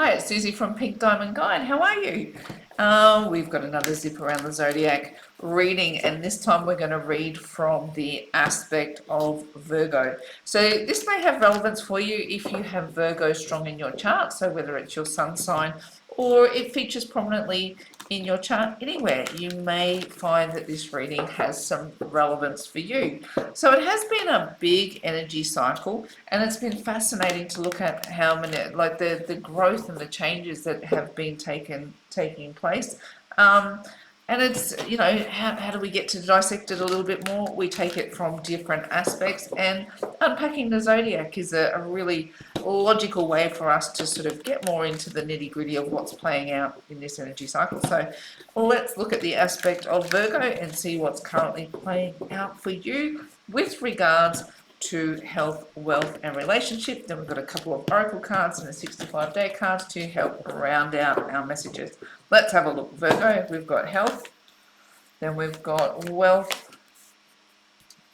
Hi, it's Susie from Pink Diamond Guide. How are you? We've got another zip around the zodiac reading, and this time we're going to read from the aspect of Virgo. So this may have relevance for you if you have Virgo strong in your chart, so whether it's your sun sign or it features prominently in your chart anywhere, you may find that this reading has some relevance for you. So it has been a big energy cycle, and it's been fascinating to look at how many, like the growth and the changes that have been taking place. And it's, how do we get to dissect it a little bit more? We take it from different aspects, and unpacking the zodiac is a really logical way for us to sort of get more into the nitty gritty of what's playing out in this energy cycle. So let's look at the aspect of Virgo and see what's currently playing out for you with regards to health, wealth, and relationship. Then we've got a couple of oracle cards and a 65-day card to help round out our messages. Let's have a look. Virgo, we've got health, then we've got wealth,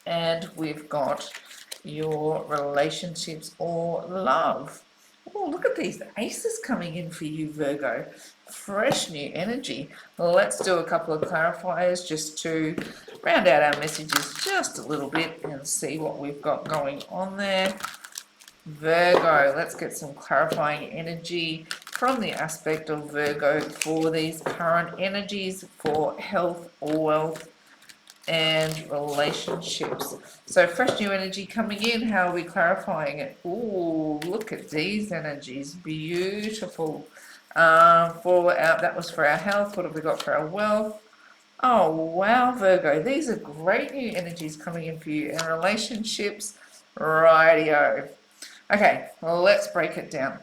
and we've got your relationships or love. Oh, look at these aces coming in for you, Virgo. Fresh new energy. Let's do a couple of clarifiers just to round out our messages just a little bit and see what we've got going on there. Virgo, let's get some clarifying energy from the aspect of Virgo for these current energies for health, wealth, and relationships. So fresh new energy coming in. How are we clarifying it? Ooh, look at these energies. Beautiful. That was for our health. What have we got for our wealth? Oh wow, Virgo, these are great new energies coming in for you. And relationships, rightio. Okay, well, let's break it down.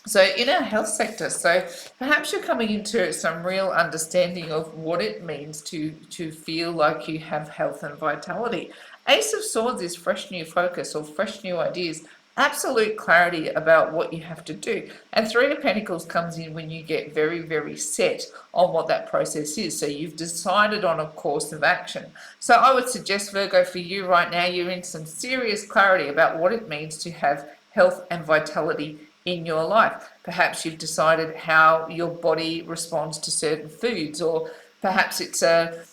So in our health sector, so perhaps you're coming into some real understanding of what it means to feel like you have health and vitality. Ace of Swords is fresh new focus or fresh new ideas, absolute clarity about what you have to do. And Three of Pentacles comes in when you get very, very set on what that process is. So you've decided on a course of action. So I would suggest, Virgo, for you right now, you're in some serious clarity about what it means to have health and vitality in your life. Perhaps you've decided how your body responds to certain foods, or perhaps it's a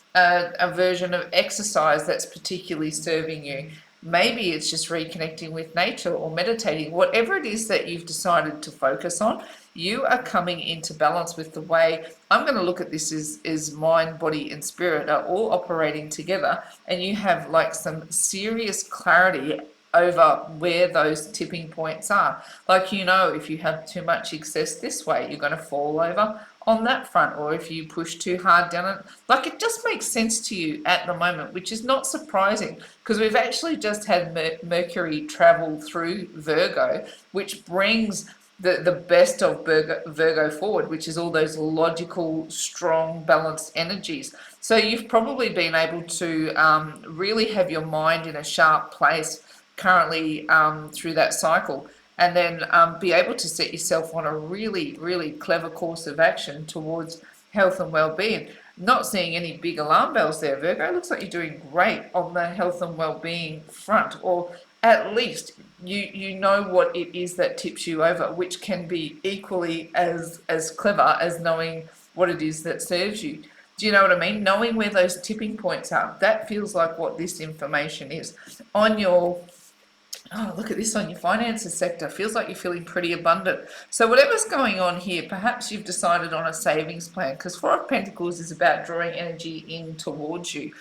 version of exercise that's particularly serving you. Maybe it's just reconnecting with nature or meditating. Whatever it is that you've decided to focus on, you are coming into balance with the way I'm going to look at this is mind, body, and spirit are all operating together, and you have like some serious clarity over where those tipping points are. Like, if you have too much excess this way, you're going to fall over on that front, or if you push too hard down it, like, it just makes sense to you at the moment, which is not surprising because we've actually just had Mercury travel through Virgo, which brings the best of Virgo forward, which is all those logical, strong, balanced energies. So you've probably been able to really have your mind in a sharp place currently through that cycle, and then be able to set yourself on a really, really clever course of action towards health and well-being. Not seeing any big alarm bells there, Virgo. Looks like you're doing great on the health and well-being front, or at least you know what it is that tips you over, which can be equally as clever as knowing what it is that serves you. Do you know what I mean? Knowing where those tipping points are, that feels like what this information is. On your look at this, on your finances sector, feels like you're feeling pretty abundant. So whatever's going on here, perhaps you've decided on a savings plan, because Four of Pentacles is about drawing energy in towards you.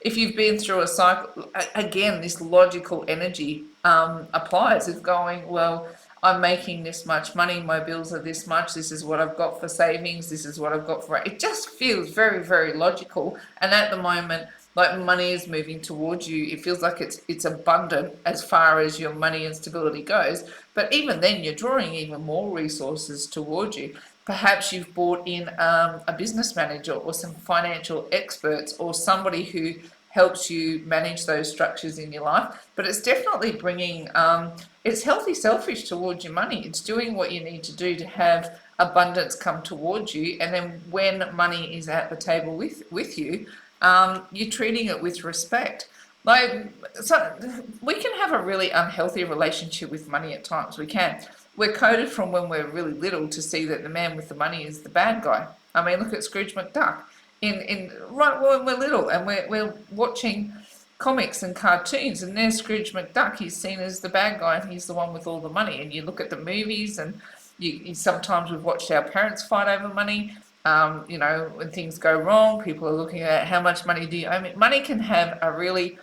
If you've been through a cycle, again, this logical energy applies of going, well, I'm making this much money, my bills are this much, this is what I've got for savings, this is what I've got for it. Just feels very, very logical. And at the moment, like, money is moving towards you. It feels like it's abundant as far as your money and stability goes. But even then, you're drawing even more resources towards you. Perhaps you've brought in a business manager or some financial experts or somebody who helps you manage those structures in your life. But it's definitely bringing, it's healthy selfish towards your money. It's doing what you need to do to have abundance come towards you. And then when money is at the table with you, you're treating it with respect. Like, so we can have a really unhealthy relationship with money at times. We can. we're coded from when we're really little to see that the man with the money is the bad guy. I mean, look at Scrooge McDuck. In right when we're little and we're watching comics and cartoons, and there's Scrooge McDuck. He's seen as the bad guy, and he's the one with all the money. And you look at the movies, and you sometimes we've watched our parents fight over money. You know, when things go wrong, people are looking at how much money do you owe me. Money can have a really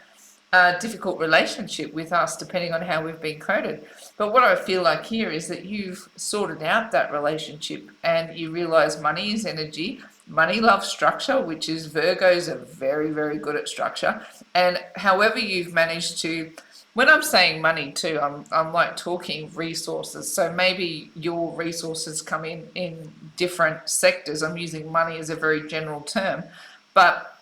difficult relationship with us depending on how we've been coded. But what I feel like here is that you've sorted out that relationship and you realize money is energy. Money loves structure, which is Virgos are very, very good at structure. And however you've managed to, when I'm saying money too, I'm like talking resources. So maybe your resources come in different sectors. I'm using money as a very general term, but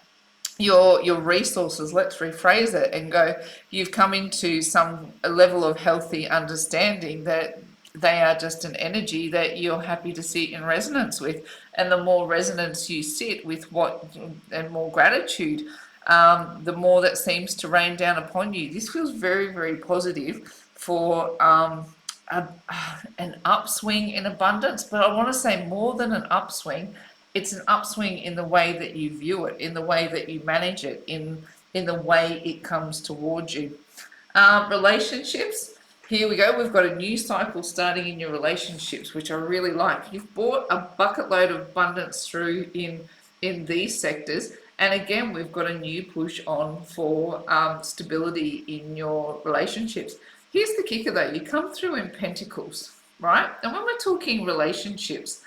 your resources, let's rephrase it and go, you've come into some level of healthy understanding that they are just an energy that you're happy to sit in resonance with. And the more resonance you sit with what and more gratitude, the more that seems to rain down upon you. This feels very, very positive for an upswing in abundance, but I want to say more than an upswing. It's an upswing in the way that you view it, in the way that you manage it, in the way it comes towards you. Relationships, here we go. We've got a new cycle starting in your relationships, which I really like. You've brought a bucket load of abundance through in these sectors. And again, we've got a new push on for stability in your relationships. Here's the kicker though, you come through in Pentacles, right? And when we're talking relationships,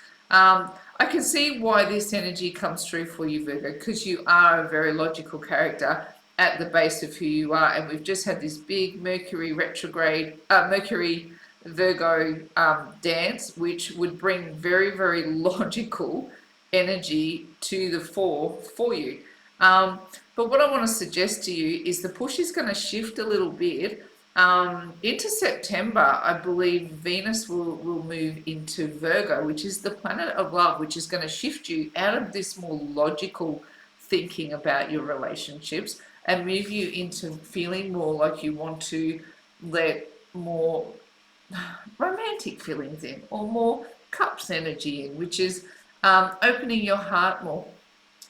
I can see why this energy comes through for you, Virgo, because you are a very logical character at the base of who you are. And we've just had this big Mercury retrograde, Mercury Virgo dance, which would bring very, very logical energy to the fore for you. But what I want to suggest to you is the push is going to shift a little bit. Into September, I believe Venus will move into Virgo, which is the planet of love, which is going to shift you out of this more logical thinking about your relationships and move you into feeling more like you want to let more romantic feelings in or more cups energy in, which is opening your heart more.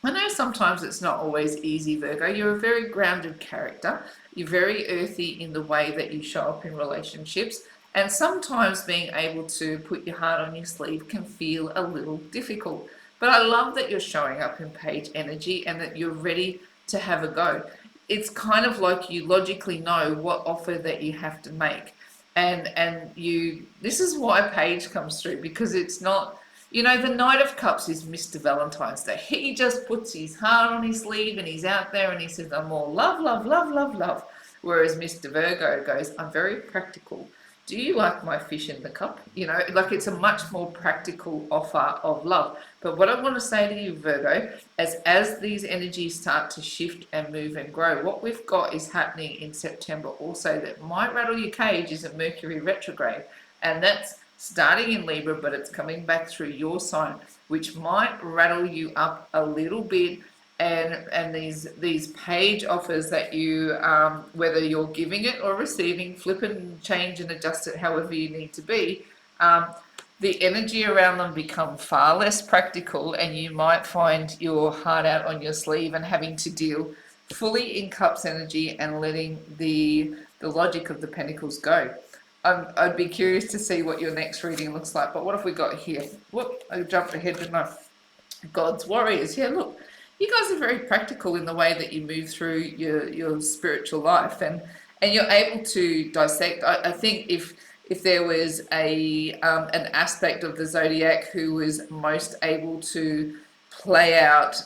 I know sometimes it's not always easy, Virgo. You're a very grounded character. You're very earthy in the way that you show up in relationships. And sometimes being able to put your heart on your sleeve can feel a little difficult. But I love that you're showing up in page energy and that you're ready to have a go. It's kind of like you logically know what offer that you have to make. And you, this is why page comes through, because it's not, you know, the Knight of Cups is Mr. Valentine's Day. He just puts his heart on his sleeve and he's out there and he says, I'm all love, love, love, love, love. Whereas Mr. Virgo goes, I'm very practical. Do you like my fish in the cup? You know, like it's a much more practical offer of love. But what I want to say to you, Virgo, as these energies start to shift and move and grow, what we've got is happening in September also that might rattle your cage is a Mercury retrograde. And that's starting in Libra, but it's coming back through your sign, which might rattle you up a little bit. And these page offers that you, whether you're giving it or receiving, flip and change and adjust it however you need to be, the energy around them become far less practical, and you might find your heart out on your sleeve and having to deal fully in cups energy and letting the logic of the pentacles go. I'd be curious to see what your next reading looks like. But what have we got here? Whoop, I jumped ahead with my God's Warriors. Yeah, look, you guys are very practical in the way that you move through your spiritual life, and you're able to dissect. I think if there was an aspect of the zodiac who was most able to play out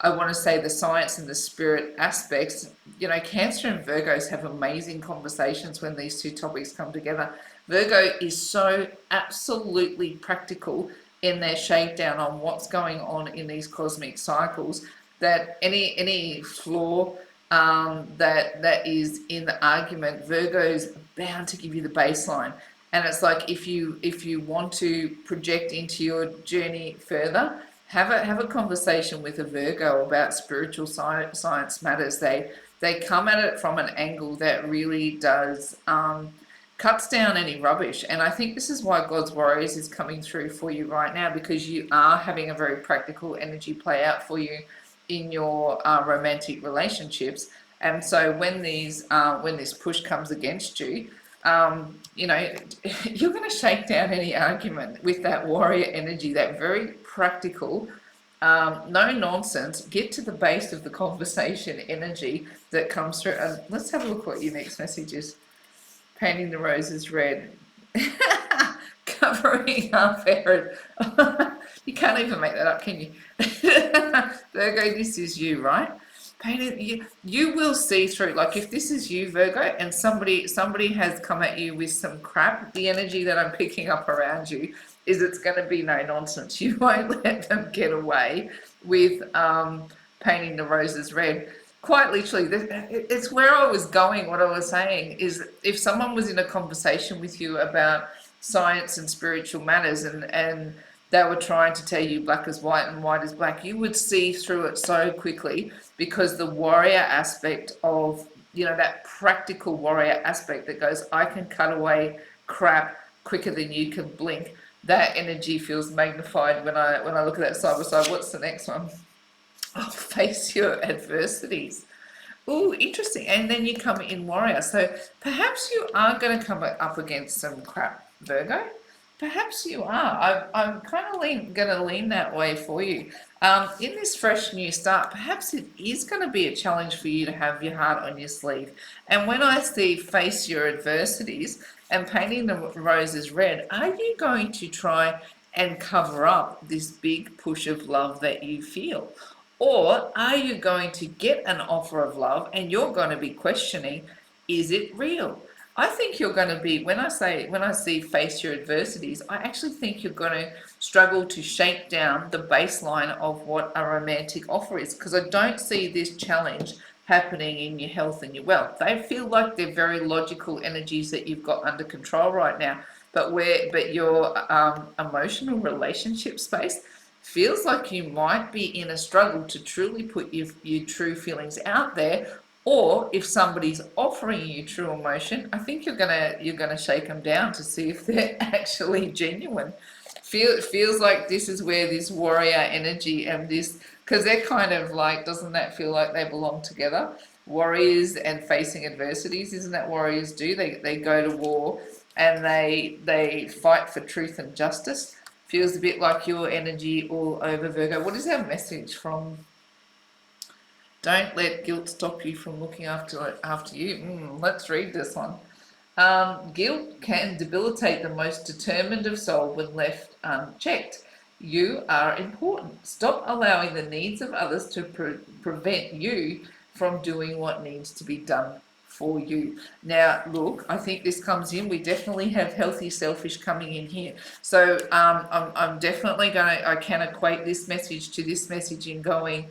I want to say the science and the spirit aspects, you know, Cancer and Virgos have amazing conversations when these two topics come together. Virgo is so absolutely practical in their shakedown on what's going on in these cosmic cycles that any flaw that is in the argument, Virgo's bound to give you the baseline. And it's like if you want to project into your journey further, have a conversation with a Virgo about spiritual science matters. They come at it from an angle that really does cuts down any rubbish. And I think this is why God's Warriors is coming through for you right now, because you are having a very practical energy play out for you in your romantic relationships. And so when this push comes against you, you know, you're going to shake down any argument with that warrior energy, that very practical, no nonsense, get to the base of the conversation energy that comes through. And let's have a look what your next message is. Painting the roses red. Covering up Aaron. You can't even make that up, can you? Virgo, this is you, right? Painted, you will see through. Like if this is you, Virgo, and somebody has come at you with some crap, the energy that I'm picking up around you is it's going to be no nonsense. You won't let them get away with painting the roses red. Quite literally, it's where I was going. What I was saying is, if someone was in a conversation with you about science and spiritual matters, and they were trying to tell you black is white and white is black, you would see through it so quickly, because the warrior aspect of, you know, that practical warrior aspect that goes, I can cut away crap quicker than you can blink. That energy feels magnified when I look at that side by side. What's the next one? Oh, face your adversities. Oh, interesting. And then you come in warrior. So perhaps you are going to come up against some crap, Virgo. Perhaps you are. I'm kind of going to lean that way for you. In this fresh new start, perhaps it is going to be a challenge for you to have your heart on your sleeve. And when I see face your adversities and painting the roses red, are you going to try and cover up this big push of love that you feel? Or are you going to get an offer of love and you're going to be questioning, is it real? I think you're going to be, when I see face your adversities, I actually think you're going to struggle to shake down the baseline of what a romantic offer is, because I don't see this challenge happening in your health and your wealth. They feel like they're very logical energies that you've got under control right now, but your emotional relationship space feels like you might be in a struggle to truly put your true feelings out there. Or if somebody's offering you true emotion, I think you're gonna shake them down to see if they're actually genuine. Feels like this is where this warrior energy and this, because they're kind of like, doesn't that feel like they belong together? Warriors and facing adversities, isn't that warriors do? They go to war and they fight for truth and justice. Feels a bit like your energy all over, Virgo. What is our message from? Don't let guilt stop you from looking after you. Let's read this one. Guilt can debilitate the most determined of soul when left unchecked. You are important. Stop allowing the needs of others to prevent you from doing what needs to be done for you. Now, look, I think this comes in. We definitely have healthy selfish coming in here. So I'm definitely I can equate this message to this message in going,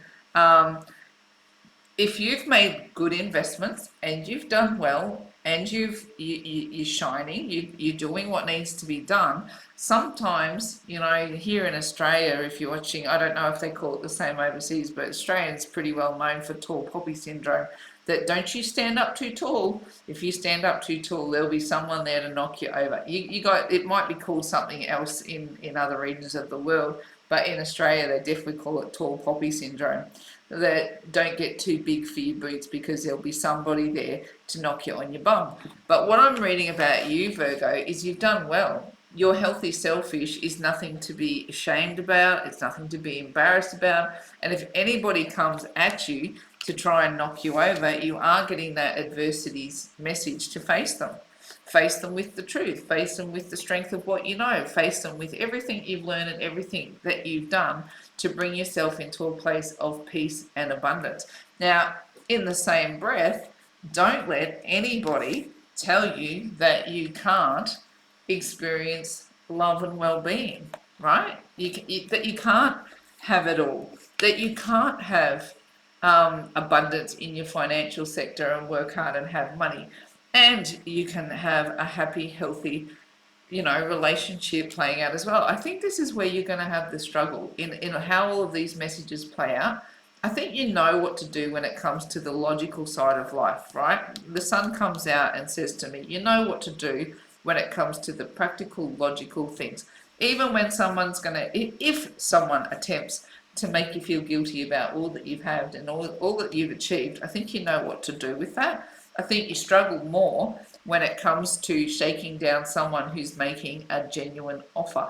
if you've made good investments and you've done well and you're shining, you're doing what needs to be done. Sometimes, you know, here in Australia, if you're watching, I don't know if they call it the same overseas, but Australians pretty well known for tall poppy syndrome. That don't you stand up too tall. If you stand up too tall, there'll be someone there to knock you over. It might be called something else in other regions of the world, but in Australia they definitely call it tall poppy syndrome. That don't get too big for your boots, because there'll be somebody there to knock you on your bum. But what I'm reading about you, Virgo, is you've done well. Your healthy selfish is nothing to be ashamed about. It's nothing to be embarrassed about. And if anybody comes at you to try and knock you over, you are getting that adversity's message to face them. Face them with the truth. Face them with the strength of what you know. Face them with everything you've learned and everything that you've done to bring yourself into a place of peace and abundance. Now, in the same breath, don't let anybody tell you that you can't experience love and well-being, right? That you can't have it all. That you can't have abundance in your financial sector and work hard and have money. And you can have a happy, healthy, you know, relationship playing out as well. I think this is where you're going to have the struggle in how all of these messages play out. I think you know what to do when it comes to the logical side of life, right? The sun comes out and says to me, you know what to do when it comes to the practical, logical things. Even when someone's going to, if someone attempts to make you feel guilty about all that you've had and all that you've achieved, I think you know what to do with that. I think you struggle more when it comes to shaking down someone who's making a genuine offer.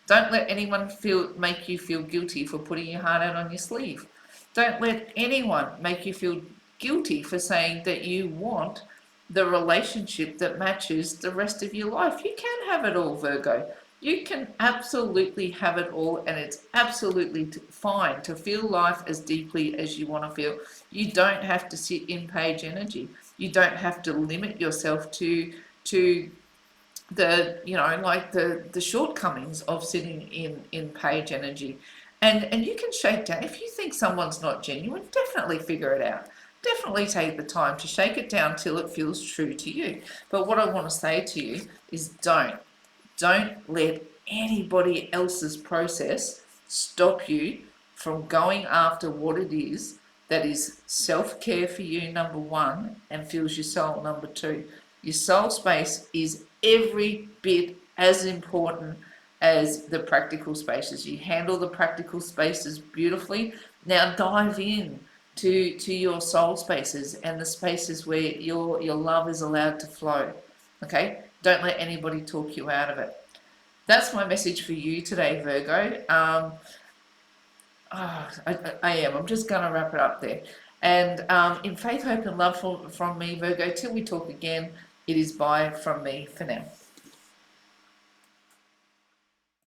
Don't let anyone make you feel guilty for putting your heart out on your sleeve. Don't let anyone make you feel guilty for saying that you want the relationship that matches the rest of your life. You can have it all, Virgo. You can absolutely have it all, and it's absolutely fine to feel life as deeply as you want to feel. You don't have to sit in page energy. You don't have to limit yourself to the shortcomings of sitting in page energy, and you can shake down if you think someone's not genuine. Definitely figure it out. Definitely take the time to shake it down till it feels true to you. But what I want to say to you is don't let anybody else's process stop you from going after what it is that is self-care for you, number one, and fills your soul, number two. Your soul space is every bit as important as the practical spaces. You handle the practical spaces beautifully. Now dive in to your soul spaces and the spaces where your love is allowed to flow. Okay? Don't let anybody talk you out of it. That's my message for you today, Virgo. I am. I'm just going to wrap it up there. And in faith, hope, and love from me, Virgo, till we talk again, it is bye from me for now.